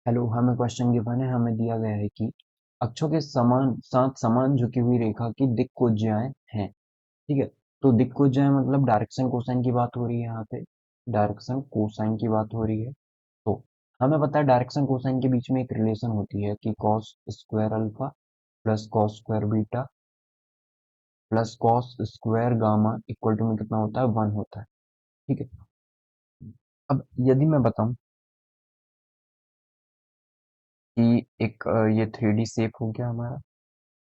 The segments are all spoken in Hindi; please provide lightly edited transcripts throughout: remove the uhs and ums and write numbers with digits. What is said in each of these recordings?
हेलो, हमें क्वेश्चन गिवन है। हमें दिया गया है कि अक्षों के समान साथ समान झुकी हुई रेखा की दिक्कोज्याएं हैं। ठीक है। तो दिक्कोज्याएं मतलब डायरेक्शन कोसाइन की बात हो रही है। यहाँ पे डायरेक्शन कोसाइन की बात हो रही है। तो हमें पता है डायरेक्शन कोसाइन के बीच में एक रिलेशन होती है कि cos square alpha plus cos square beta plus cos square gamma equal to में कितना होता है, 1 होता है। ठीक है। अब यदि मैं बताऊं कि एक ये 3D शेप हो गया हमारा।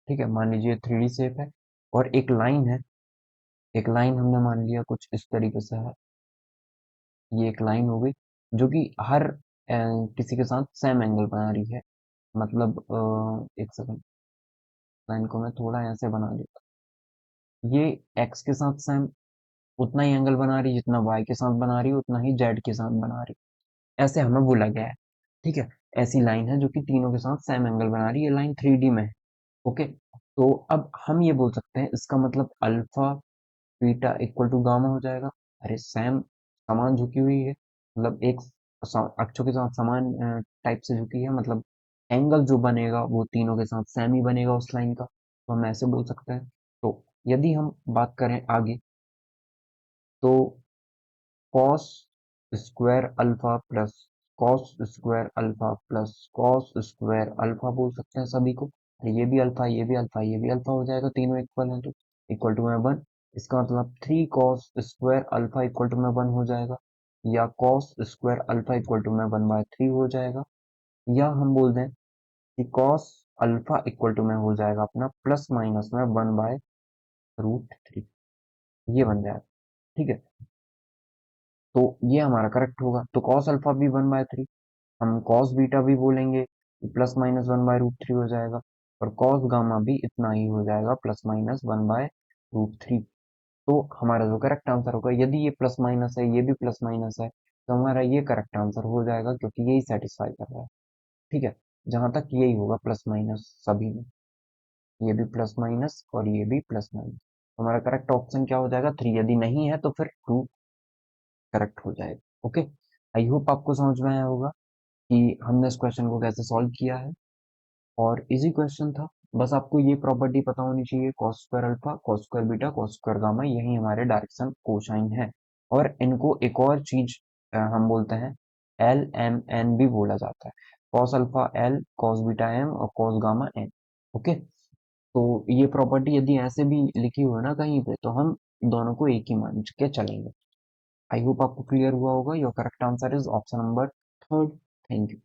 ठीक है, मान लीजिए 3D शेप है और एक लाइन है। एक लाइन हमने मान लिया कुछ इस तरीके से है। ये एक लाइन हो गई जो कि हर किसी के साथ सेम एंगल बना रही है। मतलब एक सेकंड, लाइन को मैं थोड़ा ऐसे बना देता हूँ। ये एक्स के साथ सेम उतना ही एंगल बना रही है जितना वाई के साथ बना रही है, उतना ही जेड के साथ बना रही है। ऐसे हमें बोला गया है। ठीक है। ऐसी लाइन है जो कि तीनों के साथ सेम एंगल बना रही है। लाइन 3D में है। ओके। तो अब हम ये बोल सकते हैं इसका मतलब alpha beta equal to gamma हो जाएगा। अरे सेम, समान झुकी हुई है मतलब एक अक्षों के साथ समान टाइप से झुकी है, मतलब एंगल जो बनेगा वो तीनों के साथ सेम ही बनेगा उस लाइन का। तो हम ऐसे बोल सकते हैं। तो यदि हम बात करें आगे, तो cos square alpha plus cos square alpha plus cos square alpha बोल सकते हैं सभी को। ये भी अल्फा, ये भी अल्फा, ये भी अल्फा हो जाएगा, तीनों इक्वल हैं तो इक्वल टू में 1। इसका मतलब 3 cos square alpha equal to में 1 हो जाएगा, या cos square alpha equal to में 1/3 हो जाएगा, या हम बोल दें कि कॉस अल्फा इक्वल टू में हो जाएगा अपना प्लस माइनस में 1/√3। ये बन जाएगा। ठीक है। तो ये हमारा करेक्ट होगा। तो कॉस अल्फा भी 1/3, हम कॉस बीटा भी बोलेंगे प्लस माइनस 1/√3 हो जाएगा, और कॉस गामा भी इतना ही हो जाएगा, प्लस माइनस 1/√3। तो हमारा जो करेक्ट आंसर होगा, यदि ये प्लस माइनस है, ये भी प्लस माइनस है, तो हमारा ये करेक्ट आंसर हो जाएगा क्योंकि यही सेटिस्फाई कर रहा है। ठीक है। जहां तक यही होगा प्लस माइनस सभी में, ये भी प्लस माइनस और ये भी प्लस माइनस। हमारा करेक्ट ऑप्शन क्या हो जाएगा, 3। यदि नहीं है तो फिर 2 करेक्ट हो जाएगा। ओके। आई होप आपको समझ में आया होगा कि हमने इस क्वेश्चन को कैसे सॉल्व किया है। और इजी क्वेश्चन था। बस आपको ये प्रॉपर्टी पता होनी चाहिए, cos square alpha cos square beta cos square gamma, यही हमारे डायरेक्शन कोसाइन है। और इनको एक और चीज हम बोलते हैं एल एम एन भी बोला जाता है। Cos alpha L, cos beta M और कॉस गामा एन। ओके। तो ये प्रॉपर्टी यदि ऐसे भी लिखी हो ना कहीं पे, तो हम दोनों को एक ही मान के चलेंगे। आई होप आपको क्लियर हुआ होगा। Your correct answer is option number 3। Thank you.